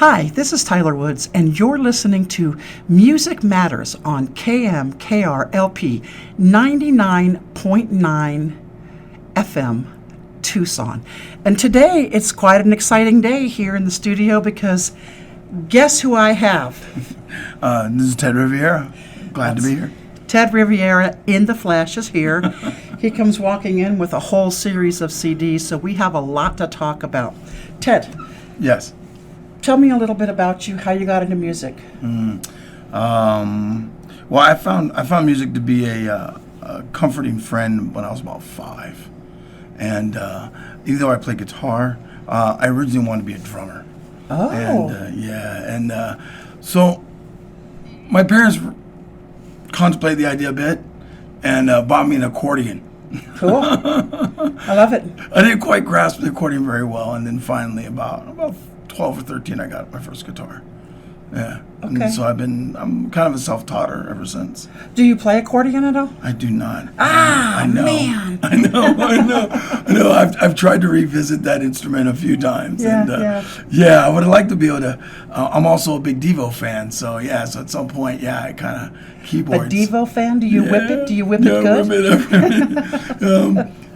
Hi, this is Tyler Woods, and you're listening to Music Matters on KMKR LP 99.9 FM Tucson. And today, it's quite an exciting day here in the studio because guess who I have? This is Ted Riviera. Glad to be here. Ted Riviera in the flesh is here. He comes walking in with a whole series of CDs, so we have a lot to talk about. Ted. Yes. Tell me a little bit about you, how you got into music. Well, I found music to be a comforting friend when I was about 5. And even though I play guitar, I originally wanted to be a drummer. Oh. And so my parents contemplated the idea a bit and bought me an accordion. Cool. I love it. I didn't quite grasp the accordion very well, and then finally about 12 or 13 I got my first guitar. Yeah. Okay. And so I'm kind of a self-taughter ever since. Do you play accordion at all? I do not. I know. Man. I know. I've tried to revisit that instrument a few times. Yeah. I would have liked to be able to. I'm also a big Devo fan, so at some point, I kind of keyboards. A Devo fan? Do you whip it? Do you whip it good? Whip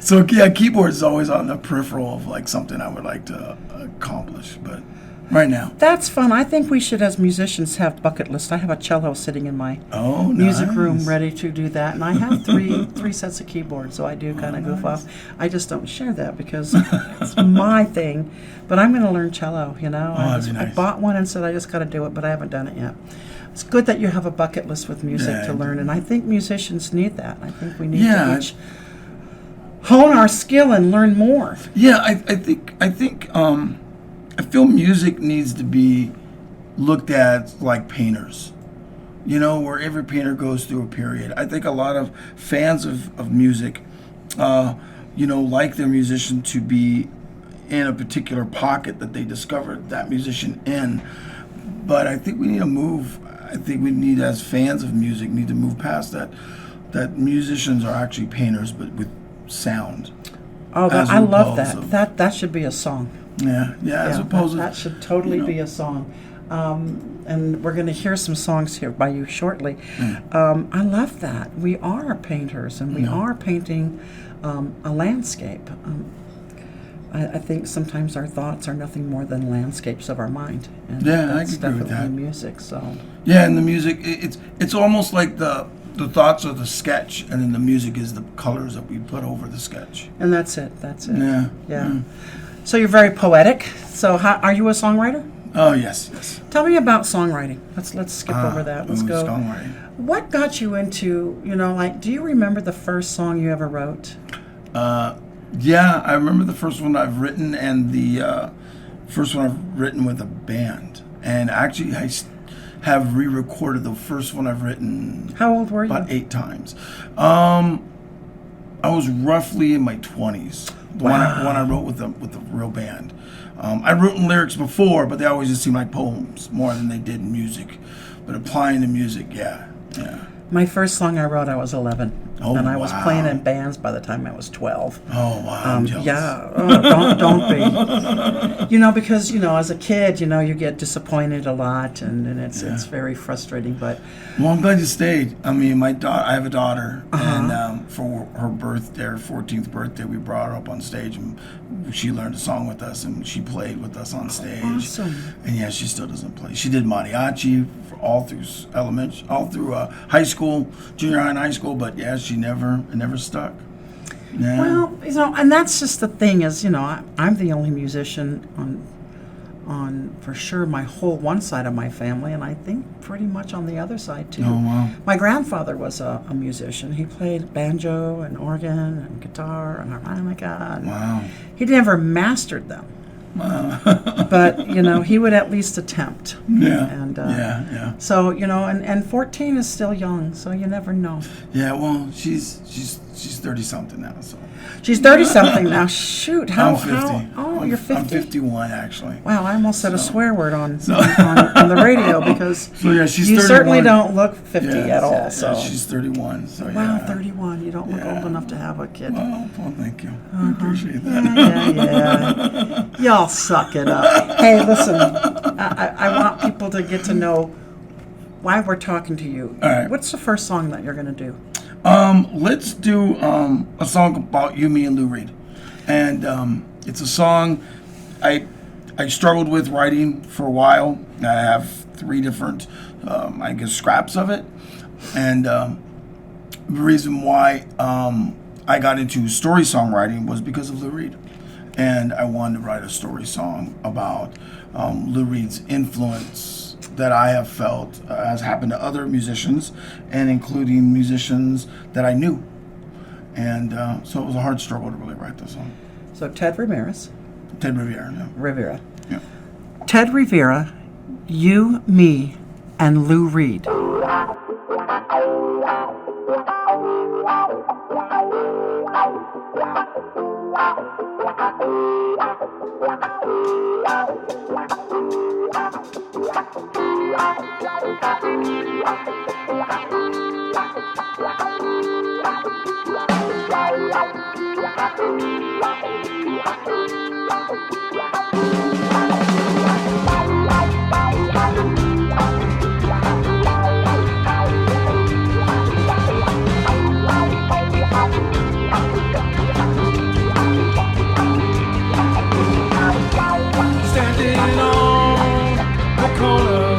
it. Keyboards is always on the peripheral of like something I would like to accomplish, but right now. That's fun. I think we should, as musicians, have bucket lists. I have a cello sitting in my music room ready to do that, and I have three sets of keyboards, so I do kind of goof off. I just don't share that because it's my thing, but I'm going to learn cello, that'd be nice. I bought one and said I just got to do it, but I haven't done it yet. It's good that you have a bucket list with music to learn, and I think musicians need that. I think we need to each hone our skill and learn more. Yeah, I think I feel music needs to be looked at like painters, where every painter goes through a period. I think a lot of fans of music, like their musician to be in a particular pocket that they discovered that musician in. But I think we need to move. I think we need, as fans of music, need to move past that musicians are actually painters, but with sound. Oh, I love that. That should be a song. Yeah. As opposed that should totally be a song. And we're going to hear some songs here by you shortly. I love that. We are painters, and we are painting a landscape. I think sometimes our thoughts are nothing more than landscapes of our mind. And I can agree with that. Music, so. Yeah, and the music, it's almost like the thoughts are the sketch, and then the music is the colors that we put over the sketch. And that's it. Yeah. So you're very poetic. So are you a songwriter? Oh, yes. Tell me about songwriting. Let's skip over that. Let's go. Songwriting. What got you into, do you remember the first song you ever wrote? Yeah, I remember the first one I've written, and the first one I've written with a band. And actually, I have re-recorded the first one I've written. How old were you? About 8 times. I was roughly in my 20s. The one I wrote with the real band. I wrote lyrics before, but they always just seemed like poems more than they did music. But applying the music, yeah. My first song I wrote, I was 11. Oh, and I was playing in bands by the time I was 12. Oh, wow. I'm jealous. Yeah. Don't be. Because, as a kid, you get disappointed a lot, and it's very frustrating. But well, I'm glad you stayed. I mean, I have a daughter, and for her birthday, her 14th birthday, we brought her up on stage, and she learned a song with us, and she played with us on stage. Awesome. And she still doesn't play. She did mariachi all through high school, junior high and high school, but it never stuck. Yeah. Well, and that's just the thing is, I'm the only musician on for sure my whole one side of my family, and I think pretty much on the other side too. Oh, wow. My grandfather was a musician. He played banjo and organ and guitar and harmonica. Wow. He never mastered them. But he would at least attempt. So and 14 is still young, so you never know. Yeah, well, she's 30 something now, so. She's 30 something now. Shoot, I'm 50. You're 50. I'm 51 actually. Wow, I almost said a swear word on the radio because she's you 31. Certainly don't look 50 at all. Yeah, so she's 31. So wow, 31. You don't look old enough to have a kid. Well, thank you. I appreciate that. Yeah. Y'all suck it up. Hey, listen. I want people to get to know why we're talking to you. All right. What's the first song that you're going to do? Let's do a song about you, me, and Lou Reed. And it's a song I struggled with writing for a while. I have 3 different, I guess, scraps of it. And the reason why I got into story songwriting was because of Lou Reed. And I wanted to write a story song about Lou Reed's influence that I have felt has happened to other musicians, and including musicians that I knew. And so it was a hard struggle to really write this song. So Ted Riviera. Yeah. Riviera. Yeah. Ted Riviera, You, Me, and Lou Reed. Standing on the corner,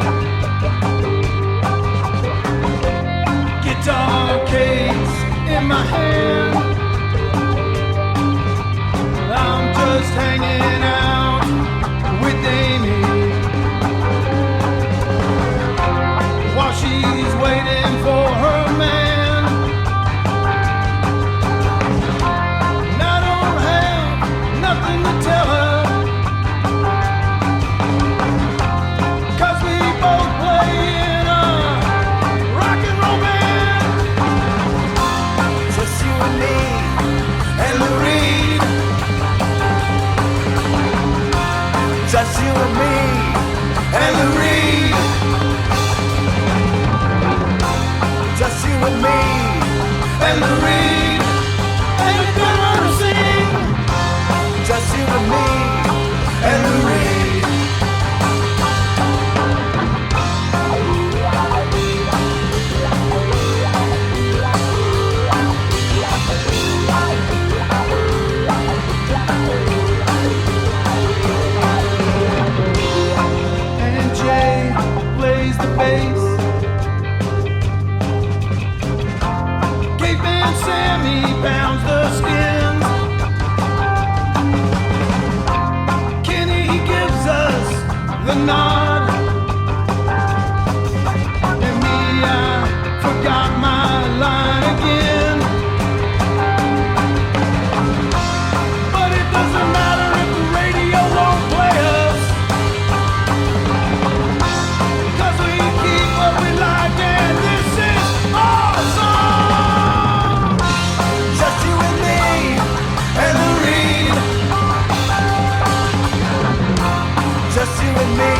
guitar case in my hand. I'm just hanging out with Amy while she's waiting for her man. And I don't have nothing to tell her, 'cause we both play in a rock and roll band. Just you and me and Lou Reed. Just you and me and Lou Reed. Just you and me and Lou Reed. And we don't want to sing. Just you and me and Lou Reed. And Jay plays the bass. Caveman Sammy pounds the skins. Kenny gives us the nod. And me, I forgot my line again. But it doesn't matter if the radio won't play us, 'cause we keep what we like, and this is our song. Just you and me and Lou Reed. Just you and me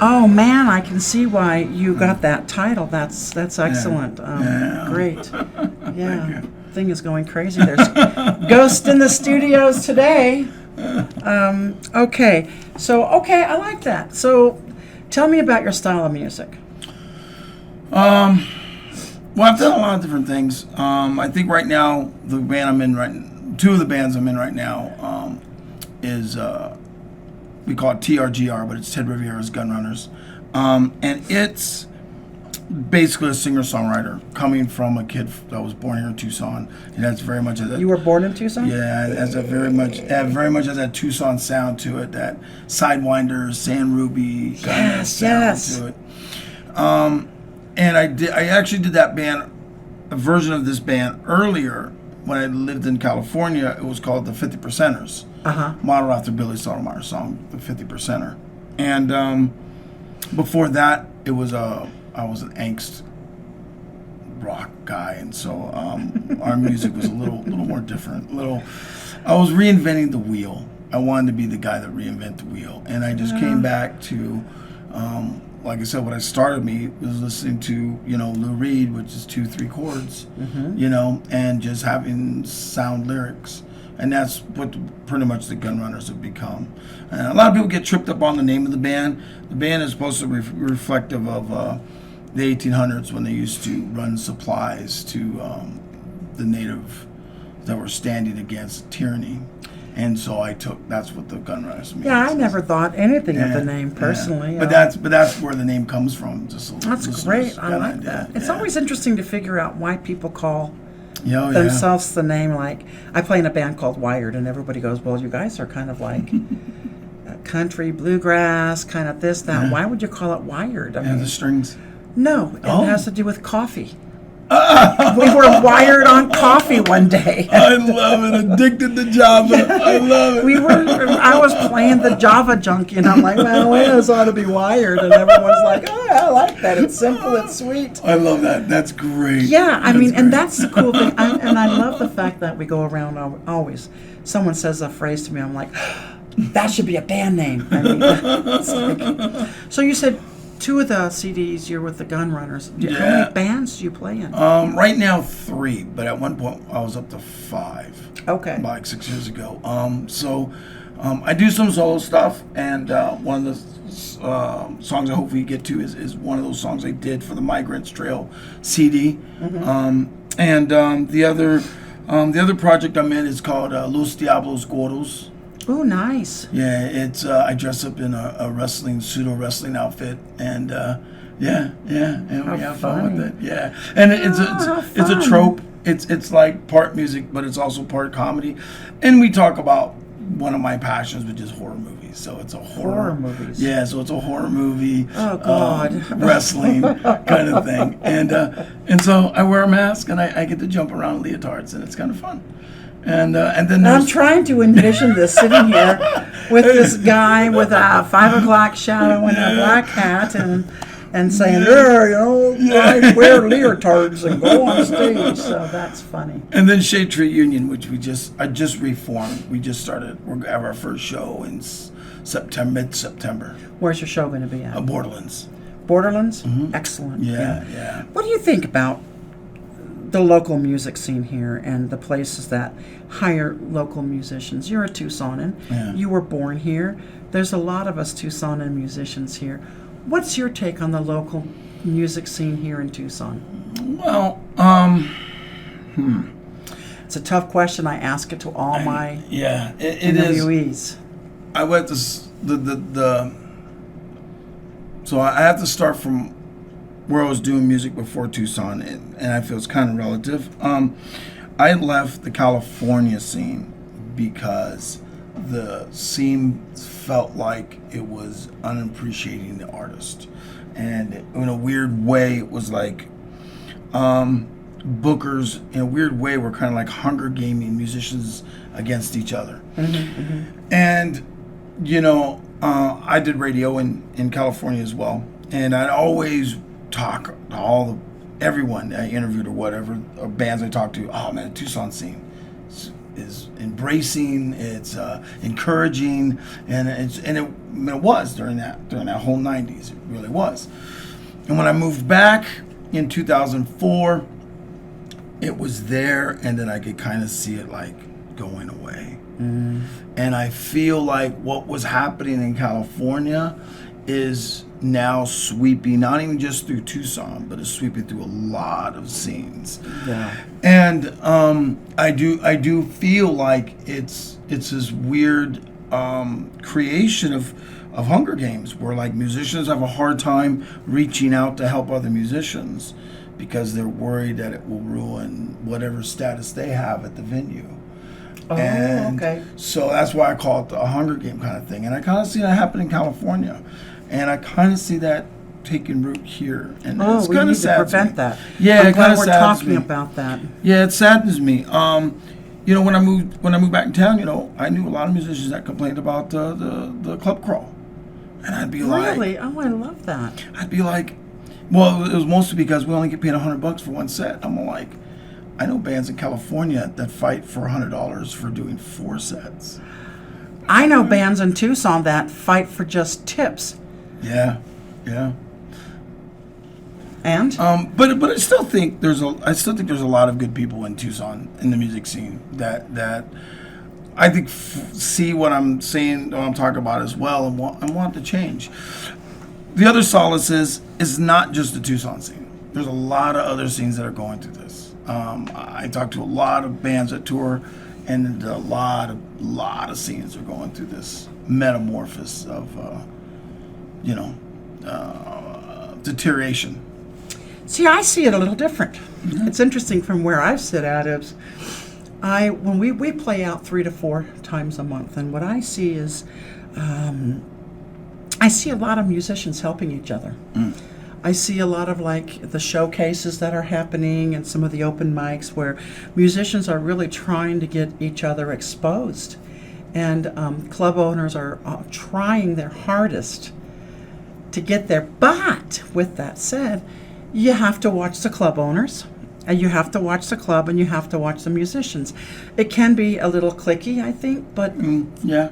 Oh man, I can see why you got that title. That's excellent. Great. Yeah. Thing is going crazy. There's ghosts in the studios today. Okay. So I like that. So tell me about your style of music. Well, I've done a lot of different things. I think right now the band I'm in two of the bands I'm in right now is we call it TRGR, but it's Ted Riviera's Gunrunners, and it's basically a singer-songwriter coming from a kid that was born here in Tucson, and that's very much You were born in Tucson? Yeah, it has very much has that Tucson sound to it, that Sidewinders, San Ruby kind of sound to it. And I actually did that band, a version of this band earlier when I lived in California. It was called the 50 Percenters. Modeled after Billy Sotomayor's song, the 50 Percenter. And before that, I was an angst rock guy, and so our music was a little more different. I was reinventing the wheel. I wanted to be the guy that reinvented the wheel, and I just came back to, like I said, what I started me was listening to Lou Reed, which is 2-3 chords, and just having sound lyrics. And that's what pretty much the Gunrunners have become. And a lot of people get tripped up on the name of the band. The band is supposed to be reflective of the 1800s when they used to run supplies to the native that were standing against tyranny. And so that's what the Gunrunners means. Yeah, I never thought anything of the name personally. But that's where the name comes from. That's great. I like that. It's always interesting to figure out why people call themselves the name. Like, I play in a band called Wired, and everybody goes, well, you guys are kind of like country, bluegrass, kind of this, that. Why would you call it Wired? I mean, the strings. No, it has to do with coffee. We were wired on coffee one day. I love it. Addicted to Java. I love it. I was playing the Java junkie, and I'm like, well, this ought to be wired. And everyone's like, oh, I like that. It's simple. It's sweet. I love that. That's great. Yeah, and that's the cool thing. And I love the fact that we go around always. Someone says a phrase to me, I'm like, that should be a band name. I mean, it's like, so you said 2 of the CDs you're with the Gunrunners. How many bands do you play in? Right now 3, but at one point I was up to 5. Okay. Like 6 years ago. So I do some solo stuff, and one of the songs I hopefully get to is one of those songs I did for the Migrants Trail CD. And the other project I'm in is called Los Diablos Gordos. Oh, nice. Yeah, it's I dress up in a pseudo wrestling outfit, and and we have fun with it. Yeah, and it's a trope. It's like part music, but it's also part comedy, and we talk about one of my passions, which is horror movies. So it's a horror movies. Yeah, so it's a horror movie. Oh God, wrestling kind of thing, and so I wear a mask and I get to jump around leotards, and it's kind of fun. And then I'm trying to envision this sitting here with this guy with a 5 o'clock shadow and a black hat and saying, I wear leotards and go on stage. So that's funny. And then Shade Tree Union, which I just reformed. We just started. We're going to have our first show in mid-September. Where's your show going to be at? Borderlands. Borderlands? Mm-hmm. Excellent. Yeah. What do you think about the local music scene here and the places that hire local musicians? You're a Tucsonan. Yeah. You were born here. There's a lot of us Tucsonan musicians here. What's your take on the local music scene here in Tucson? Well, it's a tough question. I ask it to all my it interviewees. Is. I went to so I have to start from where I was doing music before Tucson, and I feel it's kind of relative. I left the California scene because the scene felt like it was unappreciating the artist, and in a weird way, it was like bookers in a weird way were kind of like Hunger Gaming musicians against each other. And I did radio in California as well, and I'd always talk to everyone I interviewed or whatever, or bands I talked to. Oh man, Tucson scene is embracing, it's encouraging, and it was during that whole 90s. It really was. And when I moved back in 2004, it was there, and then I could kind of see it like going away. And I feel like what was happening in California is now sweeping, not even just through Tucson, but it's sweeping through a lot of scenes. Yeah. And I do feel like it's this weird creation of Hunger Games, where like musicians have a hard time reaching out to help other musicians because they're worried that it will ruin whatever status they have at the venue. Oh, And okay. so that's why I call it the Hunger Game kind of thing. And I kind of see that happen in California. And I kind of see that taking root here. And it's We kind need of to sad prevent me. that. Yeah, I'm it glad kind of we're saddens talking me. about that. Yeah, it saddens me. You know, when I moved back in town, you know, I knew a lot of musicians that complained about the club crawl. And I'd be like... Really? Oh, I love that. I'd be like... Well, it was mostly because we only get paid $100 for one set. I'm like... I know bands in California that fight for $100 for doing 4 sets. I know bands in Tucson that fight for just tips. Yeah. And? But I still think there's a lot of good people in Tucson in the music scene that I think see what I'm saying, what I'm talking about as well, and want to change. The other solace is not just the Tucson scene. There's a lot of other scenes that are going through this. I talked to a lot of bands that tour, and a lot of scenes are going through this metamorphosis of deterioration. See, I see it a little different. Mm-hmm. It's interesting from where I sit at is when we play out 3 to 4 times a month, and what I see is I see a lot of musicians helping each other. I see a lot of like the showcases that are happening and some of the open mics where musicians are really trying to get each other exposed. And club owners are trying their hardest to get there. But with that said, you have to watch the club owners, and you have to watch the club, and you have to watch the musicians. It can be a little cliquey, I think, but... Yeah.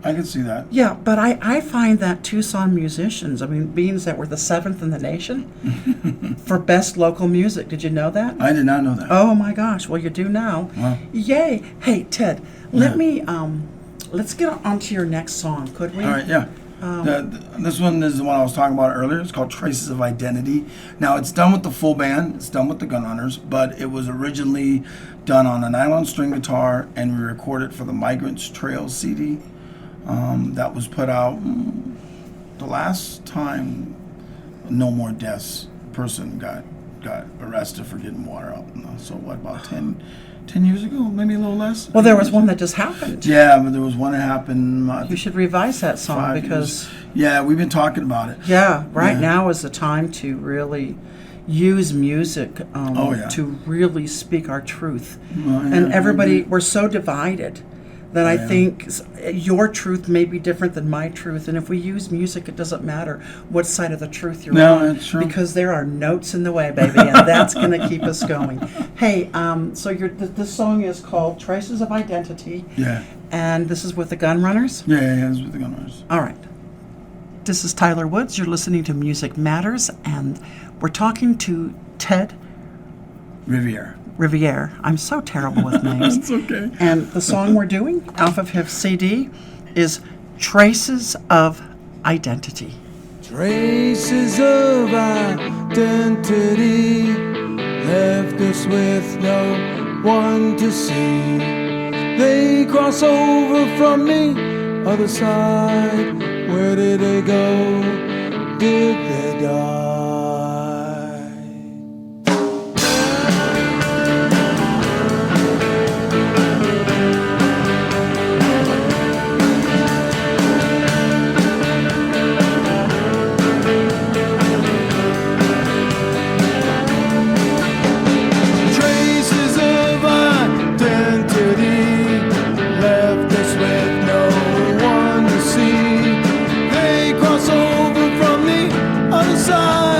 I can see that. Yeah, but I find that Tucson musicians, I mean, being that we're the 7th in the nation for best local music. Did you know that? I did not know that. Oh my gosh, well you do now. Wow. Yay. Hey, Ted, let's get on to your next song, could we? All right, yeah. This one is the one I was talking about earlier. It's called Traces of Identity. Now, it's done with the full band. It's done with the Gunrunners, but it was originally done on a nylon string guitar, and we recorded for the Migrants Trail CD. That was put out the last time No More Deaths person got arrested for getting water out. So what, about 10 years ago, maybe a little less? Well, there was one that just happened. Yeah, but there was one that happened. You should revise that song because... Yeah, we've been talking about it. Yeah, now is the time to really use music to really speak our truth. And everybody, we're so divided that I think your truth may be different than my truth. And if we use music, it doesn't matter what side of the truth you're on. That's true. Because there are notes in the way, baby, and that's going to keep us going. Hey, so this song is called Traces of Identity. Yeah. And this is with the Gunrunners? Yeah, this is with the Gunrunners. All right. This is Tyler Woods. You're listening to Music Matters, and we're talking to Ted Riviera. I'm so terrible with names. That's okay. And the song we're doing off of his CD is Traces of Identity. Traces of identity left us with no one to see. They cross over from the other side. Where did they go? Did they die? Side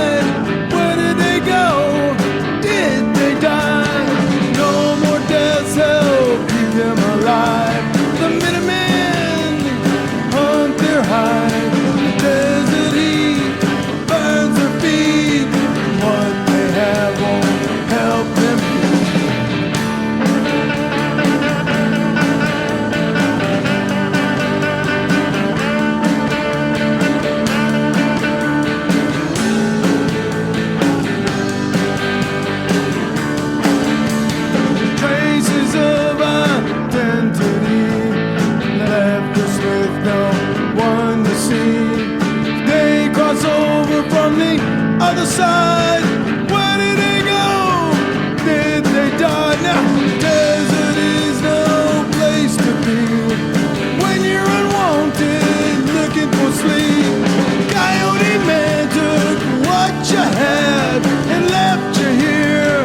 with no one to see. They cross over from the other side. Where did they go? Did they die? Now, desert is no place to be when you're unwanted, looking for sleep. Coyote man took what you had and left you here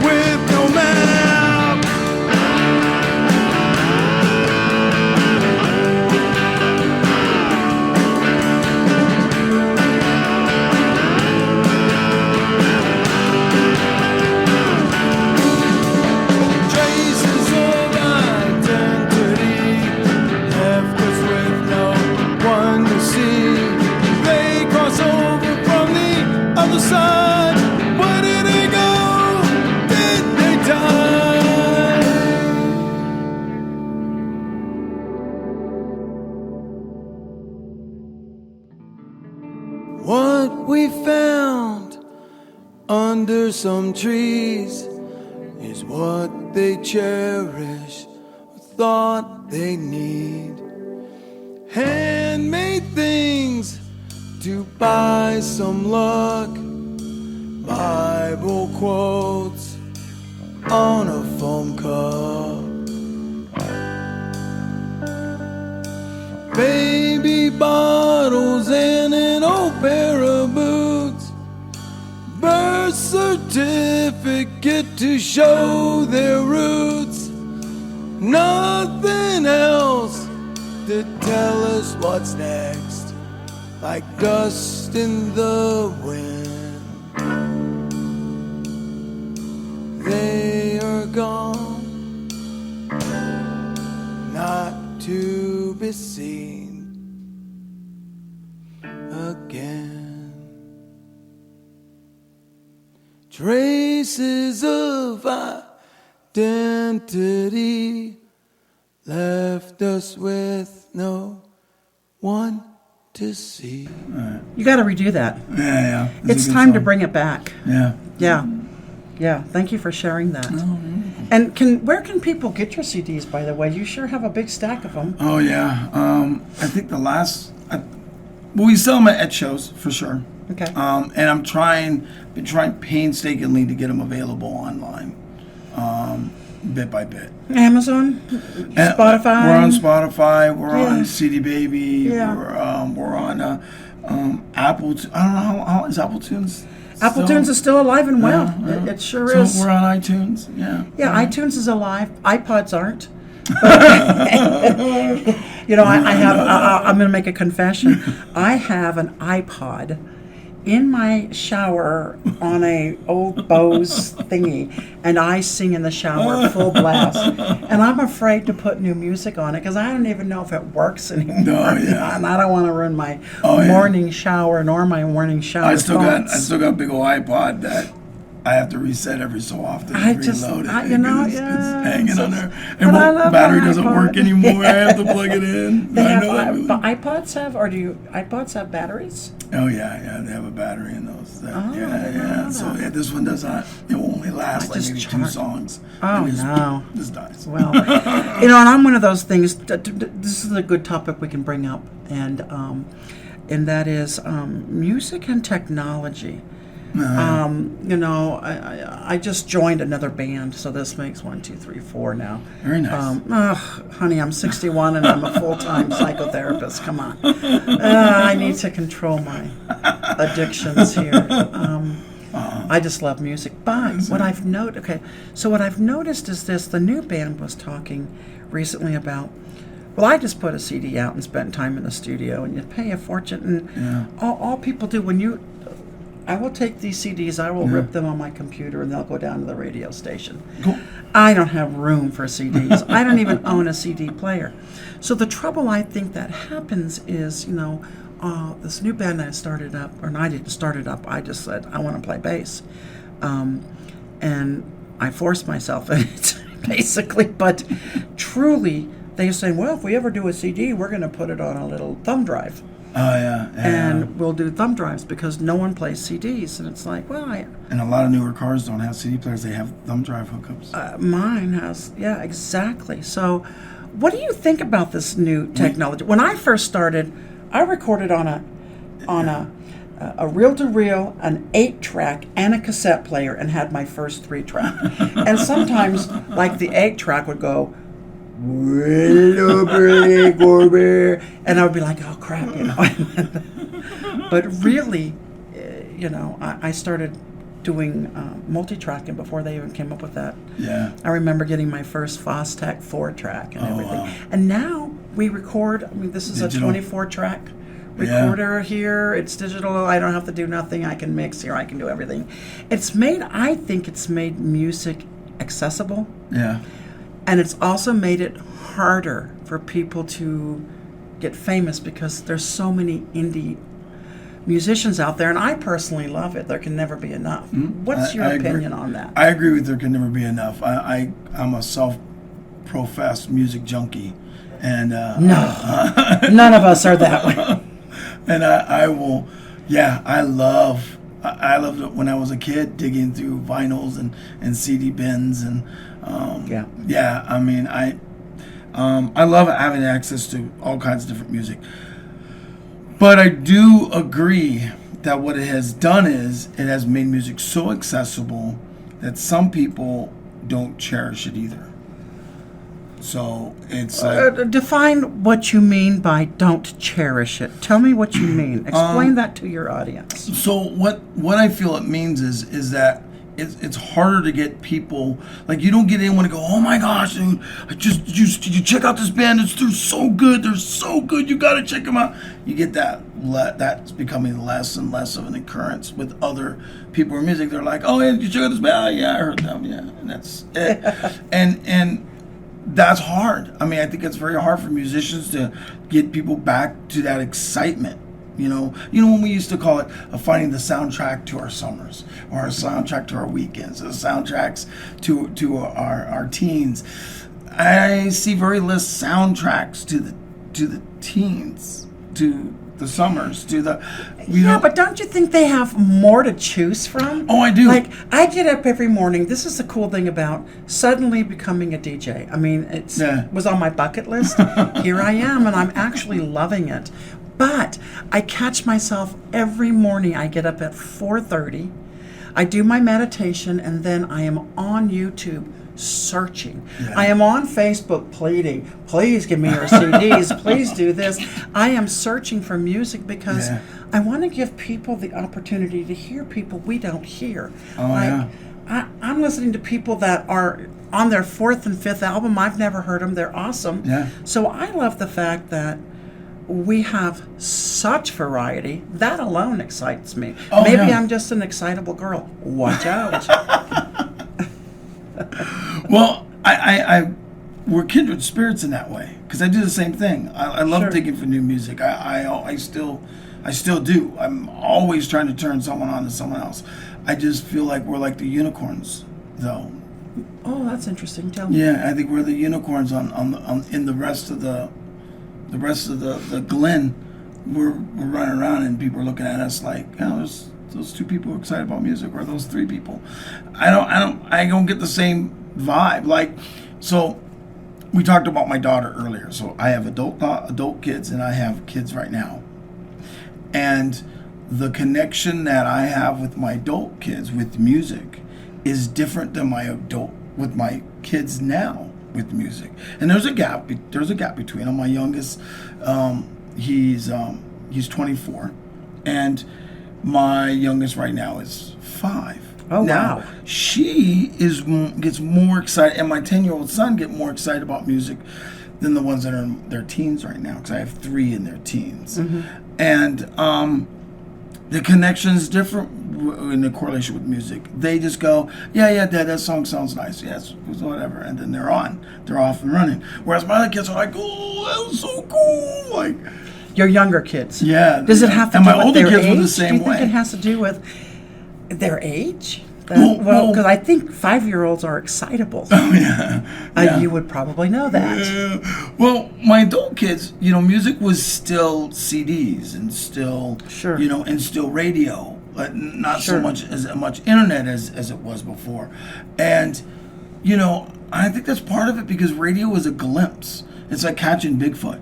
with no map. Traces of identity left us with no one to see. They cross over from the other side. Where did they go? Did they die? What we found under some trees is what they cherish or thought they need. Handmade things to buy some luck. Bible quotes on a foam cup. Baby bottles and an old pair of boots. Birth certificate to show their roots. Nothing else to tell us what's next. Like dust in the wind. They are gone, not to be seen again. Traces of identity left us with no one to see. You got to redo that. Yeah. It's time to bring it back. Yeah. Yeah. Thank you for sharing that. And where can people get your CDs, by the way? You sure have a big stack of them. Oh, yeah. I think the last... we sell them at shows, for sure. Okay. And I'm trying painstakingly to get them available online, bit by bit. Amazon? Spotify? We're on Spotify. We're Yeah. on CD Baby. Yeah. We're on Apple... I don't know, how is Apple Tunes... Apple Tunes is still alive and well. Yeah. It sure So is. we're on iTunes. Yeah. Yeah, iTunes is alive. iPods aren't. You know, I have. I'm going to make a confession. I have an iPod in my shower on a old Bose thingy, and I sing in the shower full blast. And I'm afraid to put new music on it because I don't even know if it works anymore. Oh, yeah. And I don't want to ruin my Oh, yeah. morning shower nor my morning shower. I still got thoughts. a big old iPod that I have to reset every so often. I to just- reload it. I- you know, because yeah, it's hanging on there. but And I love battery my doesn't iPod. work anymore. I have to plug it in. They I have, know that. but iPods have, or do iPods have batteries? Oh yeah, they have a battery in those. Oh, I didn't know So that. yeah, this one does not. It will only last I like just maybe charge- 2 songs. Oh, and it just- no. This dies. Well, you know, and I'm one of those things. This is a good topic we can bring up, and that is music and technology. You know, I just joined another band, so this makes 1, 2, 3, 4 now. Very nice. Honey, I'm 61 and I'm a full-time psychotherapist. Come on, I need to control my addictions here. I just love music. But what I've noticed is this: the new band was talking recently about. Well, I just put a CD out and spent time in the studio, and you pay a fortune. And all people do when you. I will take these CDs, I will rip them on my computer, and they'll go down to the radio station. Cool. I don't have room for CDs. I don't even own a CD player. So the trouble I think that happens is, you know, this new band I started up, or I didn't start it up, I just said, I want to play bass. And I forced myself in it, basically. But truly, they say, well, if we ever do a CD, we're going to put it on a little thumb drive. Oh yeah. And we'll do thumb drives because no one plays CDs. And it's like, well, And a lot of newer cars don't have CD players; they have thumb drive hookups. mine has, yeah, exactly. So What do you think about this new technology? When I first started, I recorded on a reel-to-reel, an 8-track, and a cassette player, and had my first 3-track. And sometimes, like, the 8-track would go, and I would be like, oh crap, you know. But really, you know, I started doing multi-tracking before they even came up with that. Yeah. I remember getting my first Fostech 4-track and everything. Wow. And now we record, I mean, this is Digital. a 24-track recorder here. It's digital. I don't have to do nothing. I can mix here. I can do everything. I think it's made music accessible. Yeah. And it's also made it harder for people to get famous because there's so many indie musicians out there, and I personally love it. There can never be enough. What's your opinion on that? I agree with there can never be enough. I'm a self-professed music junkie, and No, none of us are that way. And I will, yeah, I loved it when I was a kid, digging through vinyls and CD bins, and yeah. I mean, I love having access to all kinds of different music. But I do agree that what it has done is it has made music so accessible that some people don't cherish it either. So it's define what you mean by don't cherish it. Tell me what you mean. Explain that to your audience. so what I feel it means is that it's harder to get people, like, you don't get anyone to go, oh my gosh, dude, did you check out this band? They're so good. They're so good. You got to check them out. You get that's becoming less and less of an occurrence with other people in music. They're like, oh, hey, did you check out this band? Oh, yeah, I heard them. Yeah, and that's it. and that's hard. I mean, I think it's very hard for musicians to get people back to that excitement. You know when we used to call it finding the soundtrack to our summers, or a soundtrack to our weekends, or the soundtracks to our teens. I see very less soundtracks to the teens, to the summers, to the but don't you think they have more to choose from? Oh, I do. Like, I get up every morning. This is the cool thing about suddenly becoming a DJ. I mean, it was on my bucket list. Here I am, and I'm actually loving it. But I catch myself every morning. I get up at 4:30. I do my meditation, and then I am on YouTube searching. Yeah. I am on Facebook pleading, please give me your CDs, please do this. I am searching for music because I want to give people the opportunity to hear people we don't hear. I'm listening to people that are on their 4th and 5th album. I've never heard them. They're awesome. Yeah. So I love the fact that we have such variety. That alone excites me. Maybe I'm just an excitable girl. Watch out. Well, we're kindred spirits in that way, because I do the same thing. I love digging for new music. I still do. I'm always trying to turn someone on to someone else. I just feel like we're like the unicorns, though. Oh, that's interesting. Tell me. Yeah, I think we're the unicorns on in the rest of the Glen. We're running around and people are looking at us like, oh, there's those 2 people excited about music, or those 3 people. I don't get the same vibe. Like, so we talked about my daughter earlier. So I have adult kids, and I have kids right now. And the connection that I have with my adult kids with music is different than with my kids now with music. And there's a gap between them. My youngest, he's 24, and my youngest right now is 5. Oh, now, wow. She gets more excited, and my 10-year-old son get more excited about music than the ones that are in their teens right now, because I have 3 in their teens. Mm-hmm. And the connection is different in the correlation with music. They just go, yeah, Dad, that song sounds nice. Yes, whatever. And then they're off and running. Whereas my other kids are like, oh, that was so cool. Like, your younger kids. Yeah. Does it have to do with their age? And my older kids were the same way. Do you think it has to do with their age? Well, because I think 5-year-olds are excitable. Oh, yeah. You would probably know that. Yeah. Well, my adult kids, music was still CDs and still, and still radio, but not so much internet as it was before. And, I think that's part of it, because radio was a glimpse. It's like catching Bigfoot.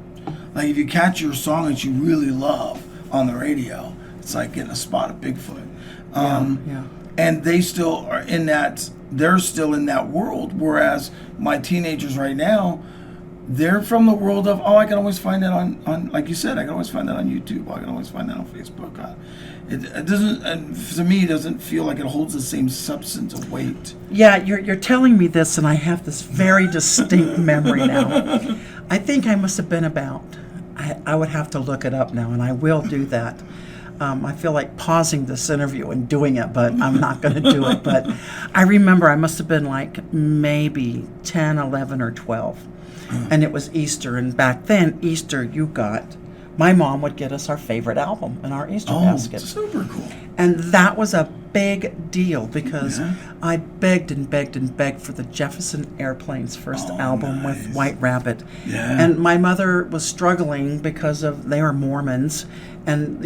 Like if you catch your song that you really love on the radio, it's like getting a spot of Bigfoot. And they still are in that. They're still in that world. Whereas my teenagers right now, they're from the world of, I can always find that on like you said, I can always find that on YouTube. I can always find that on Facebook. It doesn't, and to me, it doesn't feel like it holds the same substance of weight. Yeah, you're telling me this, and I have this very distinct memory now. I think I must have been about, I would have to look it up now, and I will do that. I feel like pausing this interview and doing it, but I'm not going to do it. But I remember I must have been like maybe 10, 11, or 12. And it was Easter. And back then, Easter, my mom would get us our favorite album in our Easter basket. Super cool. And that was a big deal because I begged and begged and begged for the Jefferson Airplane's first album with White Rabbit. Yeah. And my mother was struggling because they were Mormons. And,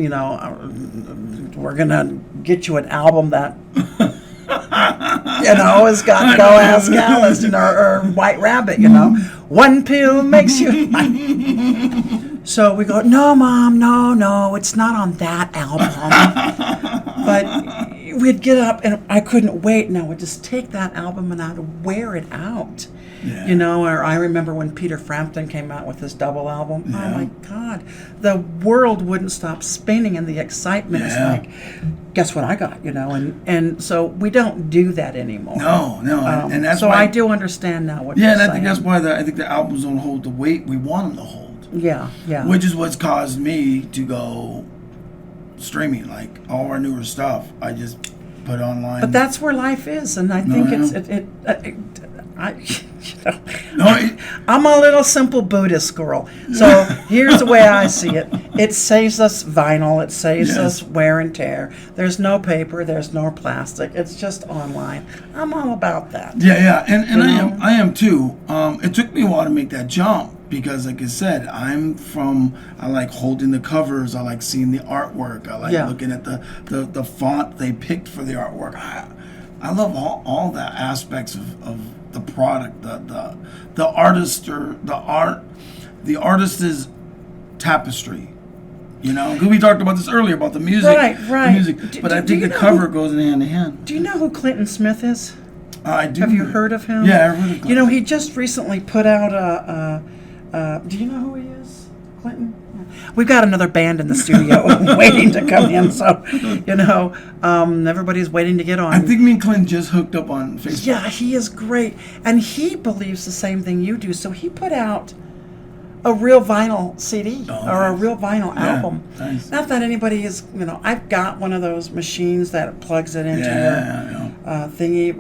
we're going to get you an album that, has got Go Ask Alice or White Rabbit, One pill makes you... So we go, no, Mom, no, it's not on that album. But we'd get up, and I couldn't wait, and I would just take that album and I'd wear it out. Yeah. Or I remember when Peter Frampton came out with his double album. Yeah. Oh, my God. The world wouldn't stop spinning, and the excitement is like, guess what I got, And so we don't do that anymore. No. And that's so why... I do understand now what you're saying. Yeah, and I think that's why I think the albums don't hold the weight we want them to hold. Yeah. Which is what's caused me to go streaming. Like all our newer stuff, I just put online. But that's where life is, and I think I'm a little simple Buddhist girl. So here's the way I see it. It saves us vinyl. It saves us wear and tear. There's no paper. There's no plastic. It's just online. I'm all about that. Yeah. And I am too. It took me a while to make that jump. Because, like I said, I like holding the covers. I like seeing the artwork. I like looking at the font they picked for the artwork. I love all the aspects of the product. The artist or the artist's tapestry. Because we talked about this earlier about the music. Right. The music. But I think the cover goes hand in hand. Do you know who Clinton Smith is? I do. Have you heard of him? Yeah, I've heard of Clinton. He just recently put out do you know who he is, Clinton? We've got another band in the studio waiting to come in, so, everybody's waiting to get on. I think me and Clinton just hooked up on Facebook. Yeah, he is great. And he believes the same thing you do, so he put out a real vinyl CD a real vinyl album. Nice. Not that anybody is, I've got one of those machines that plugs it into your thingy,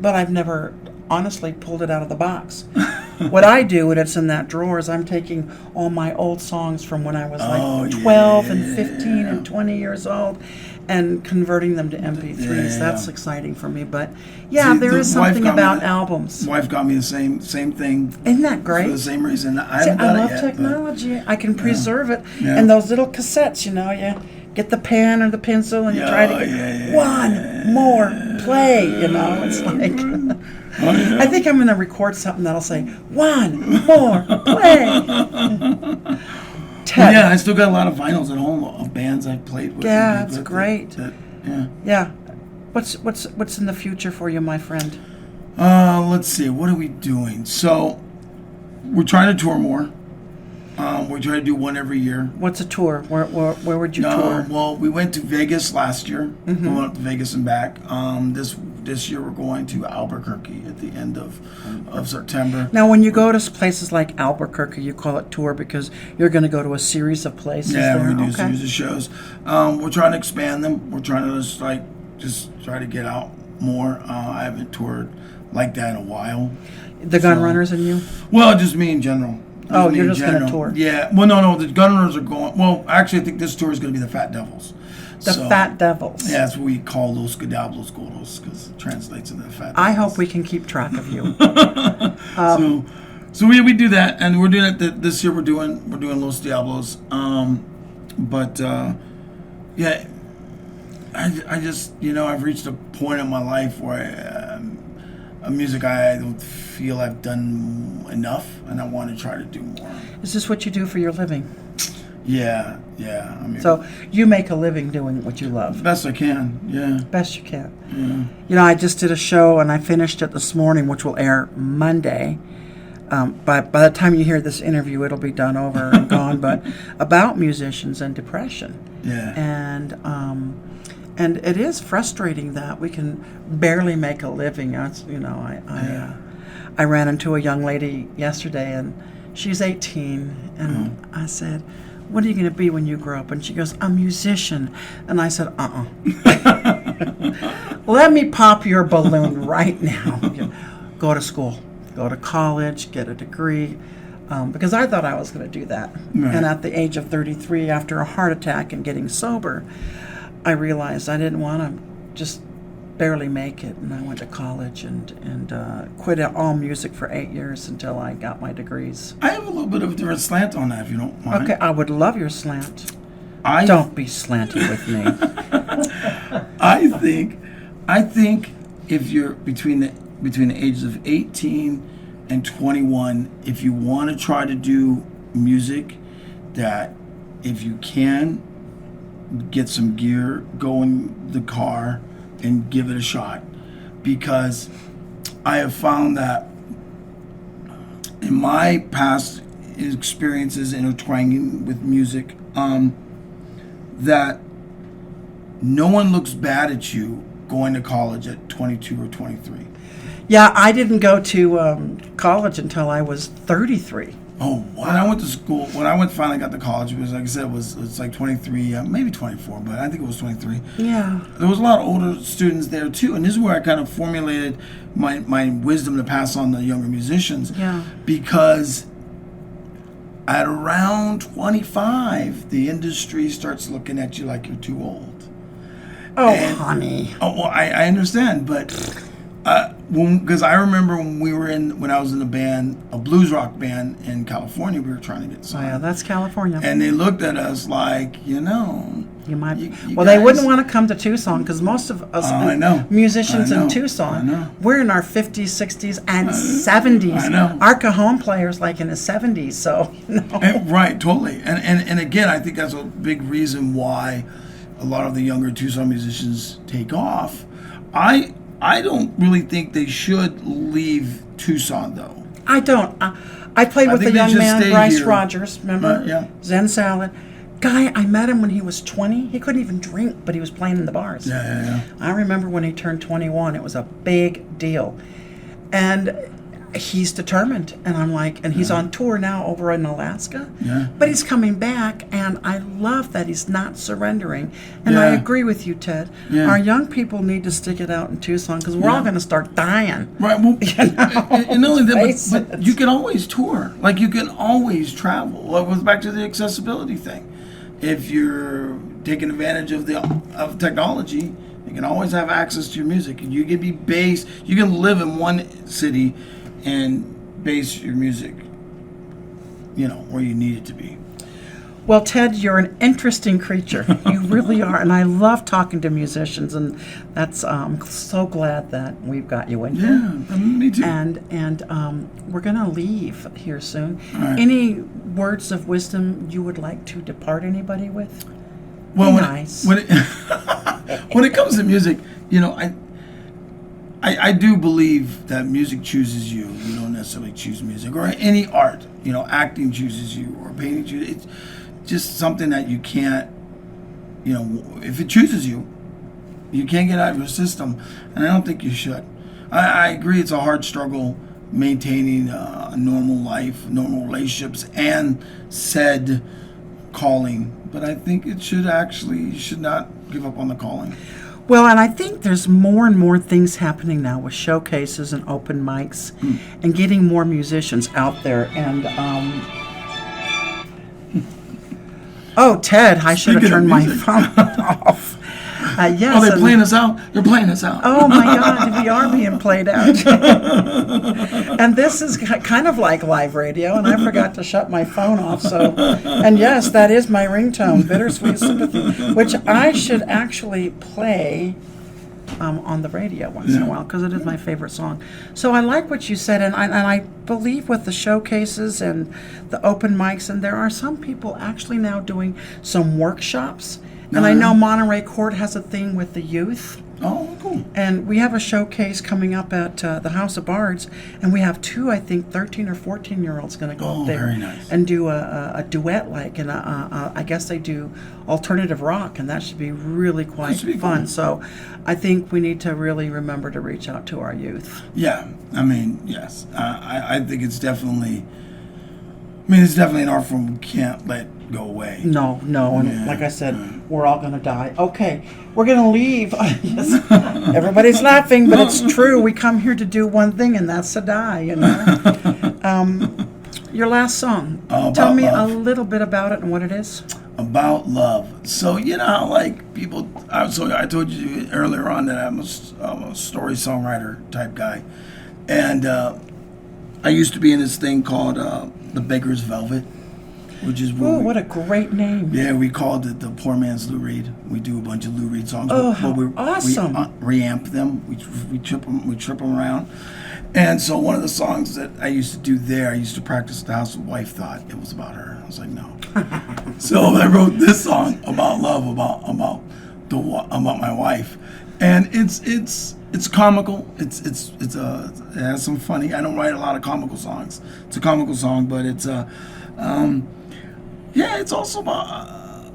but I've never honestly pulled it out of the box. What I do when it's in that drawer is I'm taking all my old songs from when I was 12 and 15 and 20 years old and converting them to MP3s. That's exciting for me. But there is something about albums. Wife got me the same thing. Isn't that great? For the same reason. I love technology. I can preserve it. And those little cassettes, you get the pen or the pencil and you try to get one more play, It's like... I think I'm going to record something that'll say, one more play. Yeah, I still got a lot of vinyls at home of bands I've played with. Yeah, that's great. Yeah. What's in the future for you, my friend? Let's see. What are we doing? So, we're trying to tour more. We try to do one every year. What's a tour? Where would you tour? Well, we went to Vegas last year. We went up to Vegas and back. This year we're going to Albuquerque at the end of September. Now, when you go to places like Albuquerque, you call it tour because you're going to go to a series of places. Yeah, there? we're going to do a series of shows. We're trying to expand them. We're trying to just try to get out more. I haven't toured like that in a while. The Gunrunners and you? Well, just me in general. You're just going to tour? Yeah. Well, no. The Gunrunners are going... Well, actually, I think this tour is going to be the Fat Devils. Fat Devils. Yeah, that's what we call Los Diablos Gordos because it translates into the Fat Devils. I hope we can keep track of you. So we do that, and we're doing it this year. We're doing Los Diablos. I just I've reached a point in my life where music I don't feel I've done enough, and I want to try to do more. Is this what you do for your living? Yeah. I mean, So you make a living doing what you love. best I can. Yeah. Best you can. Yeah. You know, I just did a show and I finished it this morning, which will air Monday. By the time you hear this interview, it'll be done over and gone. But about musicians and depression. Yeah. And it is frustrating that we can barely make a living. I ran into a young lady yesterday, and she's 18, and I said, "What are you going to be when you grow up?" And she goes, "A musician." And I said, "Let me pop your balloon right now. Go to school, go to college, get a degree." Because I thought I was going to do that. Right. And at the age of 33, after a heart attack and getting sober, I realized I didn't want to just barely make it. And I went to college and quit all music for 8 years until I got my degrees. I have a little bit of a different slant on that, if you don't mind. Okay, I would love your slant. Don't be slanted with me. I think if you're between the ages of 18 and 21, if you want to try to do music, that if you can get some gear, go in the car and give it a shot, because I have found that in my past experiences intertwining with music, that no one looks bad at you going to college at 22 or 23. Yeah, I didn't go to college until I was 33. Oh, wow. When I went to school, finally got to college, it was, like I said, it was like 23, maybe 24, but I think it was 23. Yeah. There was a lot of older students there, too, and this is where I kind of formulated my wisdom to pass on to younger musicians. Yeah. Because at around 25, the industry starts looking at you like you're too old. Oh, honey. Oh, well, I understand, but because I remember when I was in a blues rock band in California, we were trying to get signed. Oh, yeah, that's California. And they looked at us like, you might. You Well, guys, they wouldn't want to come to Tucson because most of us musicians in Tucson, we're in our 50s, 60s, and 70s. I know. Our cajon player's like in his 70s, so Right, totally. And again, I think that's a big reason why a lot of the younger Tucson musicians take off. I don't really think they should leave Tucson, though. I don't. I played with a young man, Bryce here. Rogers, remember? Yeah. Zen Salad. Guy, I met him when he was 20. He couldn't even drink, but he was playing in the bars. Yeah. I remember when he turned 21, it was a big deal. And he's determined. And I'm like, and he's on tour now over in Alaska. Yeah. But he's coming back, and I love that he's not surrendering. And I agree with you, Ted. Yeah. Our young people need to stick it out in Tucson because we're all going to start dying. Right. Well, and not only that, Face but it. you can always tour. Like, you can always travel. Well, it goes back to the accessibility thing. If you're taking advantage of technology, you can always have access to your music. You can be based. You can live in one city and base your music, where you need it to be. Well, Ted, you're an interesting creature. You really are. And I love talking to musicians, and that's I'm so glad that we've got you in here. Yeah, me too. And we're going to leave here soon. Right. Any words of wisdom you would like to depart anybody with? Well, nice. When it comes to music, I do believe that music chooses you. You don't necessarily choose music, or any art. Acting chooses you, or painting chooses. It's just something that you can't. If it chooses you, you can't get out of your system, and I don't think you should. I agree. It's a hard struggle maintaining a normal life, normal relationships, and said calling. But I think you should not give up on the calling. Well, and I think there's more and more things happening now with showcases and open mics and getting more musicians out there. And, oh, Ted, I should have turned my phone off. Yes. Oh, they're playing us out? You're playing us out. Oh, my God, we are being played out. And this is kind of like live radio, and I forgot to shut my phone off. So, and yes, that is my ringtone, Bittersweet Sympathy, which I should actually play on the radio once in a while, because it is my favorite song. So I like what you said, and I believe with the showcases and the open mics, and there are some people actually now doing some workshops. And I know Monterey Court has a thing with the youth. Oh, cool. And we have a showcase coming up at the House of Bards, and we have two, I think, 13 or 14-year-olds going to go up there very nice. and do a duet, and I guess they do alternative rock, and that should be really quite fun. Cool. So I think we need to really remember to reach out to our youth. Yeah, I mean, yes. I think it's definitely an art form we can't let go away. No, and like I said, we're all going to die. Okay, we're going to leave. Yes. Everybody's laughing, but it's true. We come here to do one thing, and that's to die, you know. Your last song. Tell me a little bit about it and what it is. About love. So, you know how, like, people... I told you earlier on that I'm a story songwriter type guy. And I used to be in this thing called The Baker's Velvet, which is... what a great name. Yeah, we called it the Poor Man's Lou Reed. We do a bunch of Lou Reed songs. Awesome. We reamp them. We trip them around. And so one of the songs that I used to do there, I used to practice at the house. My wife thought it was about her. I was like, no. So I wrote this song about love, about my wife, and it's comical. It has some funny. I don't write a lot of comical songs. It's a comical song, but it's it's also about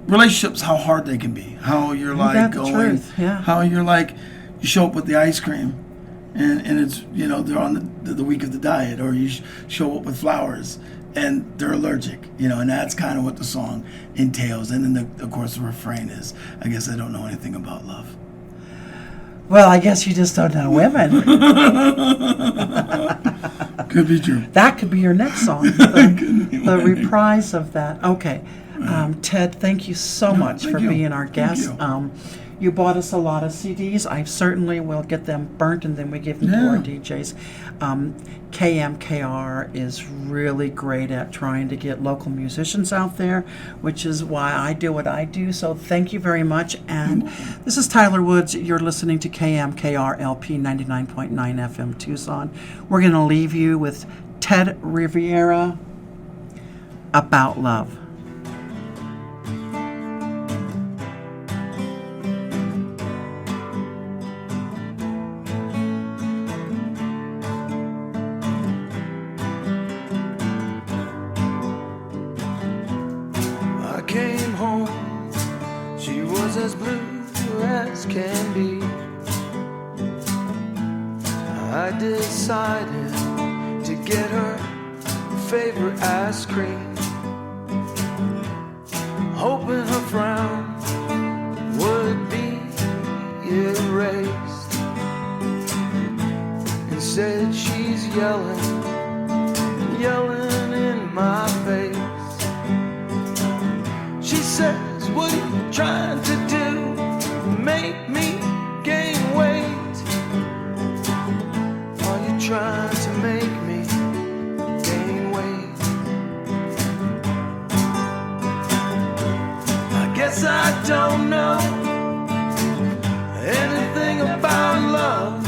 relationships, how hard they can be, how you're like going, how you're like, you show up with the ice cream. And it's, you know, they're on the week of the diet, or you show up with flowers and they're allergic, you know, and that's kind of what the song entails. And then, of course, the refrain is, I guess I don't know anything about love. Well, I guess you just don't know women. Could be true. That could be your next song, the reprise of that. Okay. Ted, thank you so much for being our guest. You bought us a lot of CDs. I certainly will get them burnt, and then we give them to our DJs. KMKR is really great at trying to get local musicians out there, which is why I do what I do. So thank you very much. And this is Tyler Woods. You're listening to KMKR LP 99.9 FM Tucson. We're going to leave you with Ted Riviera, About Love. Came home, she was as blue as can be. I decided to get her favorite ice cream, hoping her frown would be erased. Instead she's yelling in my face. She says, what are you trying to do? Make me gain weight? Are you trying to make me gain weight? I guess I don't know anything about love.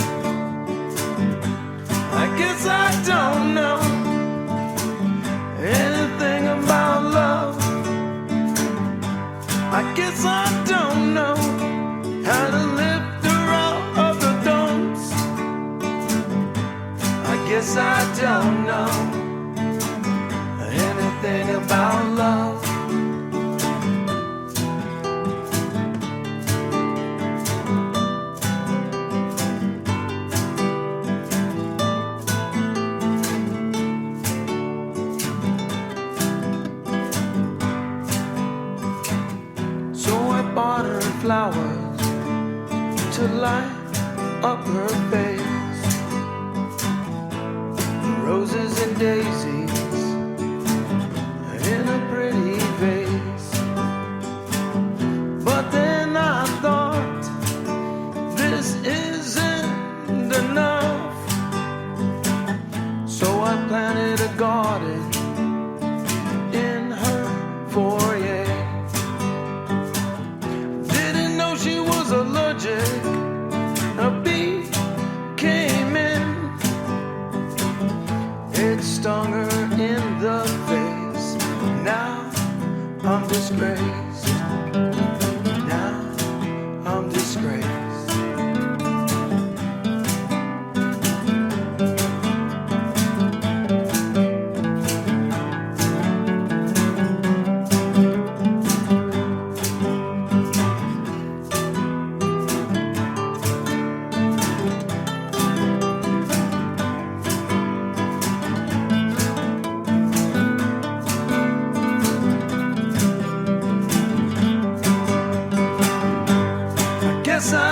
I guess I don't know anything about love. I guess I don't know how to lift her out of the dumps. I guess I don't know anything about love. Flowers to light up her face, roses and daisies in a pretty vase. But then I thought, this isn't enough, so I planted a garden in her foyer. Allergic disgraced. Now I'm disgraced. Guess I